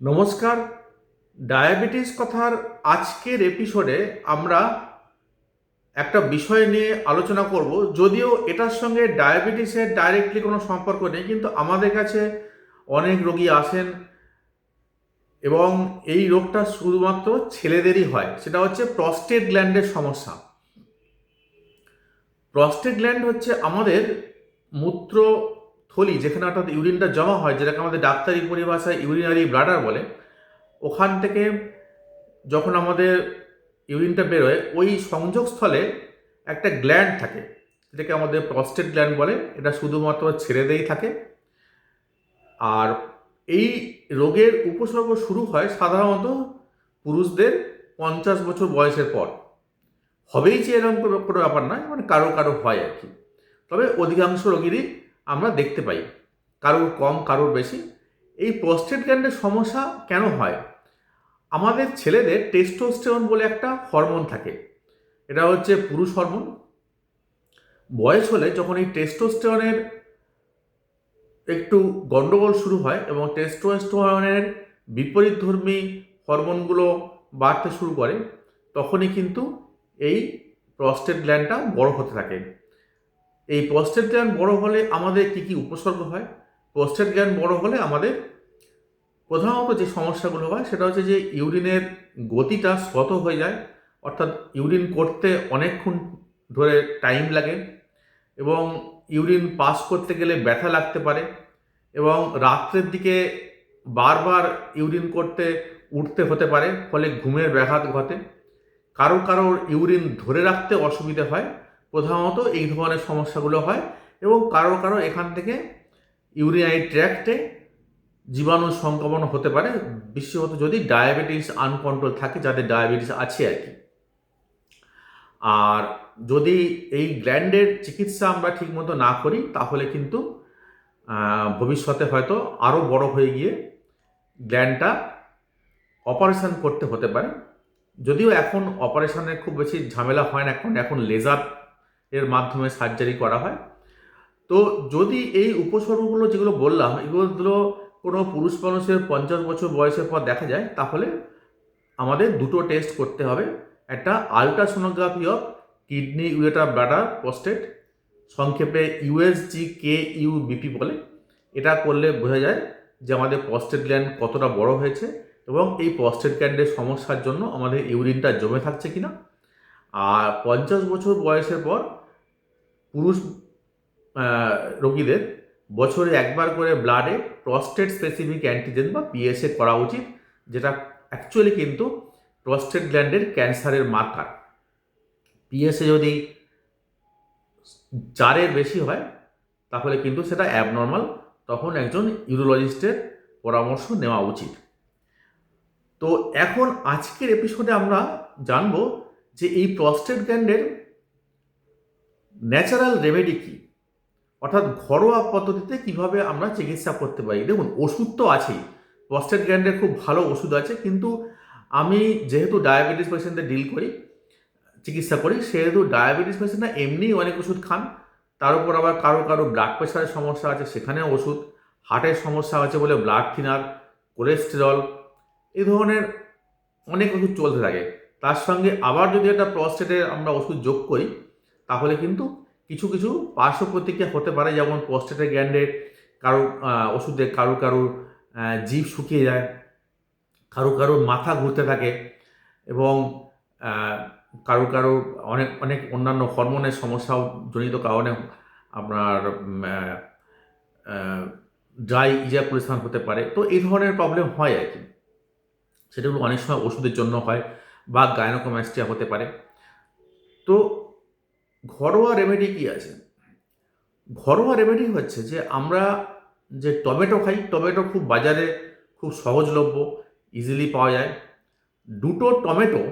নমস্কার। ডায়াবেটিস কথার আজকের এপিসোডে আমরা একটা বিষয় নিয়ে আলোচনা করব। যদিও এটার সঙ্গে ডায়াবেটিসের ডাইরেক্টলি কোনো সম্পর্ক নেই, কিন্তু আমাদের কাছে অনেক রোগী আসেন এবং এই রোগটা শুধুমাত্র ছেলেদেরই হয়। সেটা হচ্ছে প্রস্টেট গ্ল্যান্ডের সমস্যা। প্রস্টেট গ্ল্যান্ড হচ্ছে আমাদের মূত্রথলি, যেখানে অর্থাৎ ইউরিনটা জমা হয়, যেটাকে আমাদের ডাক্তারি পরিভাষায় ইউরিনারি ব্লাডার বলে। ওখান থেকে যখন আমাদের ইউরিনটা বেরোয়, ওই সংযোগস্থলে একটা গ্ল্যান্ড থাকে, যেটাকে আমাদের প্রস্টেট গ্ল্যান্ড বলে। এটা শুধুমাত্র ছেলেদেরই থাকে। আর এই রোগের উপসর্গ শুরু হয় সাধারণত পুরুষদের 50 বছর বয়সের পর। হবেই যে এরকম কোনো ব্যাপার নয়, মানে কারো কারো হয় আর কি। তবে অধিকাংশ রোগীরই আমরা দেখতে পাই, কারোর কম কারোর বেশি। এই প্রস্টেট গ্ল্যান্ডের সমস্যা কেন হয়? আমাদের ছেলেদের টেস্টোস্টেরন বলে একটা হরমোন থাকে। এটা হচ্ছে পুরুষ হরমোন। বয়স হলে যখন এই টেস্টোস্টেরনের একটু গন্ডগোল শুরু হয় এবং টেস্টোস্টেরনের বিপরীতধর্মী হরমোনগুলো বাড়তে শুরু করে, তখনই কিন্তু এই প্রস্টেট গ্ল্যান্ডটা বড় হতে থাকে। এই প্রস্টেট গ্ল্যান্ড বড় হলে আমাদের কি কি উপসর্গ হয়? প্রস্টেট গ্ল্যান্ড বড় হলে আমাদের প্রধানত যে সমস্যাগুলো হয় সেটা হচ্ছে যে ইউরিনের গতিটা শত হয়ে যায়, অর্থাৎ ইউরিন করতে অনেকক্ষণ ধরে টাইম লাগে এবং ইউরিন পাস করতে গেলে ব্যথা লাগতে পারে এবং রাত্রের দিকে বারবার ইউরিন করতে উঠতে হতে পারে, ফলে ঘুমের ব্যাঘাত ঘটে। কারো কারোর ইউরিন ধরে রাখতে অসুবিধা হয়, প্রধানত এই ধরনের সমস্যাগুলো হয়। এবং কারো কারো এখান থেকে ইউরিনারি ট্র্যাক্টে জীবাণু সংক্রমণ হতে পারে, বিশেষত যদি ডায়াবেটিস আনকন্ট্রোল থাকে, যাদের ডায়াবেটিস আছে আর কি। আর যদি এই গ্ল্যান্ডের চিকিৎসা আমরা ঠিকমতো না করি, তাহলে কিন্তু ভবিষ্যতে হয়তো আরও বড় হয়ে গিয়ে গ্ল্যান্ডটা অপারেশন করতে হতে পারে। যদিও এখন অপারেশনের খুব বেশি ঝামেলা হয় না, এখন লেজার এর মাধ্যমে সার্জারি করা হয়। তো যদি এই উপসর্গগুলো যেগুলো বললাম, এগুলো কোনো পুরুষ মানুষের 50 বছর বয়সের পর দেখা যায়, তাহলে আমাদের দুটো টেস্ট করতে হবে। একটা ultrasonography of kidney ureter bladder prostate, সংক্ষেপে ইউএসজি কে ইউবিপি বলে। এটা করলে বোঝা যায় যে আমাদের প্রস্টেট গ্ল্যান্ড কতটা বড় হয়েছে এবং এই প্রস্টেট গ্ল্যান্ডের সমস্যার জন্য আমাদের ইউরিনটা জমে থাকছে কিনা। আর 50 বছর বয়সের পর পুরুষ রোগীদের বছরে একবার করে ব্লাডে প্রস্টেট স্পেসিফিক অ্যান্টিজেন বা পিএসএ করা উচিত, যেটা অ্যাকচুয়ালি কিন্তু প্রস্টেট গ্ল্যান্ডের ক্যান্সারের মার্কার। পিএসএ যদি 4-এর বেশি হয়, তাহলে কিন্তু সেটা অ্যাবনর্মাল, তখন একজন ইউরোলজিস্টের পরামর্শ নেওয়া উচিত। তো এখন আজকের এপিসোডে আমরা জানবো যে এই প্রস্টেট গ্ল্যান্ডের ন্যাচারাল রেমেডি কী, অর্থাৎ ঘরোয়া পদ্ধতিতে কিভাবে আমরা চিকিৎসা করতে পারি। দেখুন, ওষুধ তো আছেই, প্রস্টেট গ্ল্যান্ডের খুব ভালো ওষুধ আছে, কিন্তু আমি যেহেতু ডায়াবেটিস পেশেন্টদের ডিল করি, চিকিৎসা করি, সেহেতু ডায়াবেটিস পেশেন্টরা এমনিই অনেক ওষুধ খান। তার উপর আবার কারো কারো ব্লাড প্রেশারের সমস্যা আছে, সেখানেও ওষুধ। হার্টের সমস্যা আছে বলে ব্লাড থিনার, কোলেস্টেরল, এই ধরনের অনেক ওষুধ চলতে থাকে। তার সঙ্গে আবার যদি একটা প্রস্টেটের আমরা ওষুধ যোগ করি, তাহলে কিন্তু কিছু কিছু পার্শ্ব প্রতিক্রিয়া হতে পারে। যেমন প্রস্টেটের গ্ল্যান্ডে কারো ওষুধে কারো কারো জিভ শুকিয়ে যায়, কারো কারো মাথা ঘুরতে থাকে এবং কারো কারো অনেক অনেক অন্যান্য হরমোনের সমস্যাও জনিত কারণে আপনার ড্রাই ইজাকুলেশন হতে পারে। তো এই ধরনের প্রবলেম হয় আর কি, সেটাগুলো অনেক সময় ওষুধের জন্য হয় বা গাইনোকোম্যাস্টিয়া হতে পারে। তো ঘরোয়া রেমেডি কী আছে? ঘরোয়া রেমেডি হচ্ছে যে আমরা যে টমেটো খাই, টমেটো খুব বাজারে খুব সহজলভ্য, ইজিলি পাওয়া যায়। দুটো টমেটো,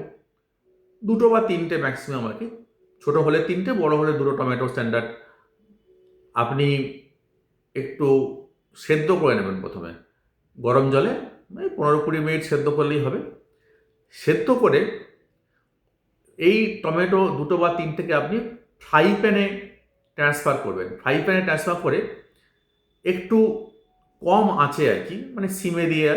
দুটো বা তিনটে ম্যাক্সিমাম আর কি, ছোটো হলে তিনটে, বড় হলে দুটো টমেটো স্ট্যান্ডার্ড, আপনি একটু সেদ্ধ করে নেবেন প্রথমে গরম জলে, 15-20 মিনিট সেদ্ধ করলেই হবে। সেদ্ধ করে এই টমেটো দুটো বা তিনটেকে আপনি ফ্রাই প্যানে ট্রান্সফার করবেন। ফ্রাই প্যানে ট্রান্সফার করে একটু কম আঁচে আর কি, মানে সিমে দিয়ে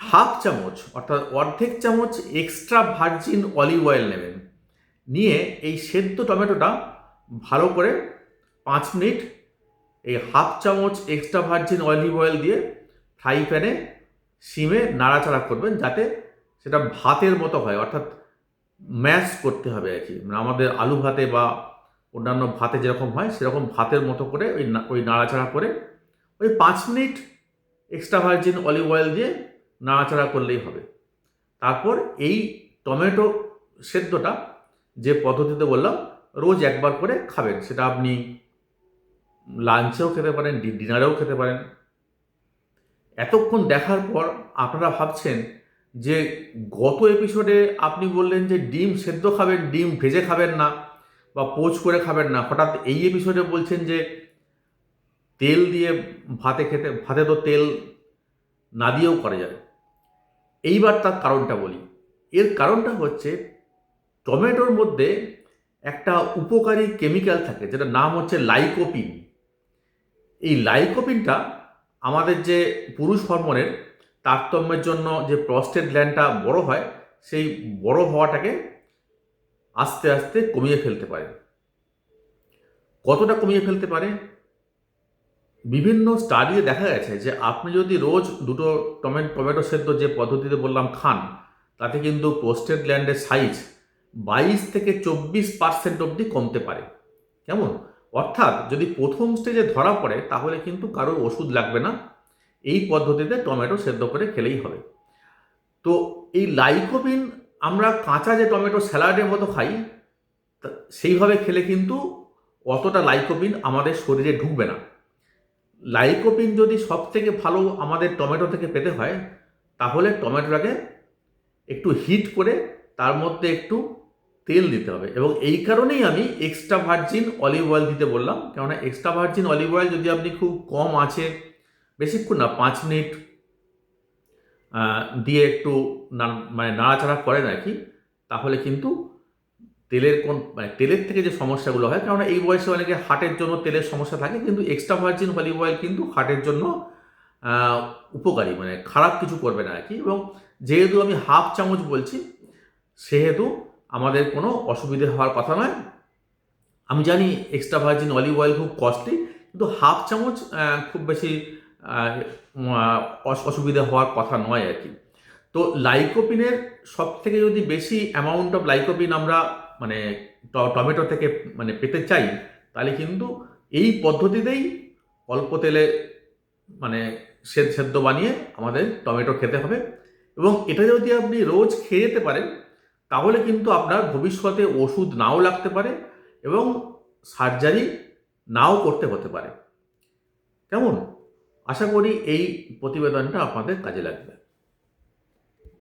হাফ চামচ অর্থাৎ অর্ধেক চামচ এক্সট্রা ভার্জিন অলিভ অয়েল নেবেন, নিয়ে এই সেদ্ধ টমেটোটা ভালো করে 5 মিনিট এই হাফ চামচ এক্সট্রা ভার্জিন অলিভ অয়েল দিয়ে ফ্রাই প্যানে সিমে নাড়াচাড়া করবেন, যাতে সেটা ভাতের মতো হয়, অর্থাৎ ম্যাশ করতে হবে আর কি, মানে আমাদের আলু ভাতে বা অন্যান্য ভাতে যেরকম হয় সেরকম ভাতের মতো করে ওই নাড়াচাড়া করে ওই 5 minute extra virgin olive oil দিয়ে নাড়াচাড়া করলেই হবে। তারপর এই টমেটো সেদ্ধটা যে পদ্ধতিতে বললাম রোজ একবার করে খাবেন, সেটা আপনি লাঞ্চেও খেতে পারেন, ডিনারেও খেতে পারেন। এতক্ষণ দেখার পর আপনারা ভাবছেন যে গত এপিসোডে আপনি বললেন যে ডিম সেদ্ধ খাবেন, ডিম ভেজে খাবেন না বা পোচ করে খাবেন না, হঠাৎ এই এপিসোডে বলছেন যে তেল দিয়ে ভাতে তো তেল না দিয়েও করা যায়। এইবার তার কারণটা বলি। এর কারণটা হচ্ছে টমেটোর মধ্যে একটা উপকারী কেমিক্যাল থাকে যেটার নাম হচ্ছে লাইকোপিন। এই লাইকোপিনটা আমাদের যে পুরুষ হরমোনের তারতম্যের জন্য যে প্রস্টেট গ্ল্যান্ডটা বড় হয়, সেই বড় হওয়াটাকে আস্তে আস্তে কমিয়ে ফেলতে পারে। কতটা কমিয়ে ফেলতে পারে? বিভিন্ন স্টাডিতে দেখা গেছে যে আপনি যদি রোজ দুটো টমেটো সেদ্ধ যে পদ্ধতিতে বললাম খান, তাতে কিন্তু প্রস্টেট গ্ল্যান্ডের সাইজ 22 থেকে 24% অবধি কমতে পারে। কেমন? অর্থাৎ যদি প্রথম স্টেজে ধরা পড়ে তাহলে কিন্তু কারোর ওষুধ লাগবে না, এই পদ্ধতিতে টমেটো সেদ্ধ করে খেলেই হবে। তো এই লাইকোপিন আমরা কাঁচা যে টমেটো স্যালাডের মতো খাই, সেইভাবে খেলে কিন্তু অতটা লাইকোপিন আমাদের শরীরে ঢুকবে না। লাইকোপিন যদি সব থেকে ভালো আমাদের টমেটো থেকে পেতে হয়, তাহলে টমেটোটাকে একটু হিট করে তার মধ্যে একটু তেল দিতে হবে, এবং এই কারণেই আমি এক্সট্রা ভার্জিন অলিভ অয়েল দিতে বললাম। কেননা এক্সট্রা ভার্জিন অলিভ অয়েল যদি আপনি খুব কম আছে, বেশিক্ষণ না 5 মিনিট দিয়ে একটু মানে নাড়াচাড়া করেন আর কি, তাহলে কিন্তু তেলের থেকে যে সমস্যাগুলো হয়, কেননা এই বয়সে অনেকে হার্টের জন্য তেলের সমস্যা থাকে, কিন্তু এক্সট্রা ভার্জিন অলিভ অয়েল কিন্তু হার্টের জন্য উপকারী, মানে খারাপ কিছু করবে না আর কি। এবং যেহেতু আমি হাফ চামচ বলছি, সেহেতু আমাদের কোনো অসুবিধে হওয়ার কথা নয়। আমি জানি এক্সট্রা ভার্জিন অলিভ অয়েল খুব কস্টলি, কিন্তু হাফ চামচ খুব বেশি অসুবিধা হওয়ার কথা নয় আর কি। তো লাইকোপিনের সব থেকে যদি বেশি অ্যামাউন্ট অফ লাইকোপিন আমরা মানে টমেটো থেকে মানে পেতে চাই, তাহলে কিন্তু এই পদ্ধতিতেই অল্প তেলে মানে সেদ্ধ বানিয়ে আমাদের টমেটো খেতে হবে। এবং এটা যদি আপনি রোজ খেয়ে যেতে পারেন, তাহলে কিন্তু আপনার ভবিষ্যতে ওষুধ নাও লাগতে পারে এবং সার্জারি নাও করতে হতে পারে। কেমন? আশা করি এই প্রতিবেদনটা আপনাদের কাজে লাগবে।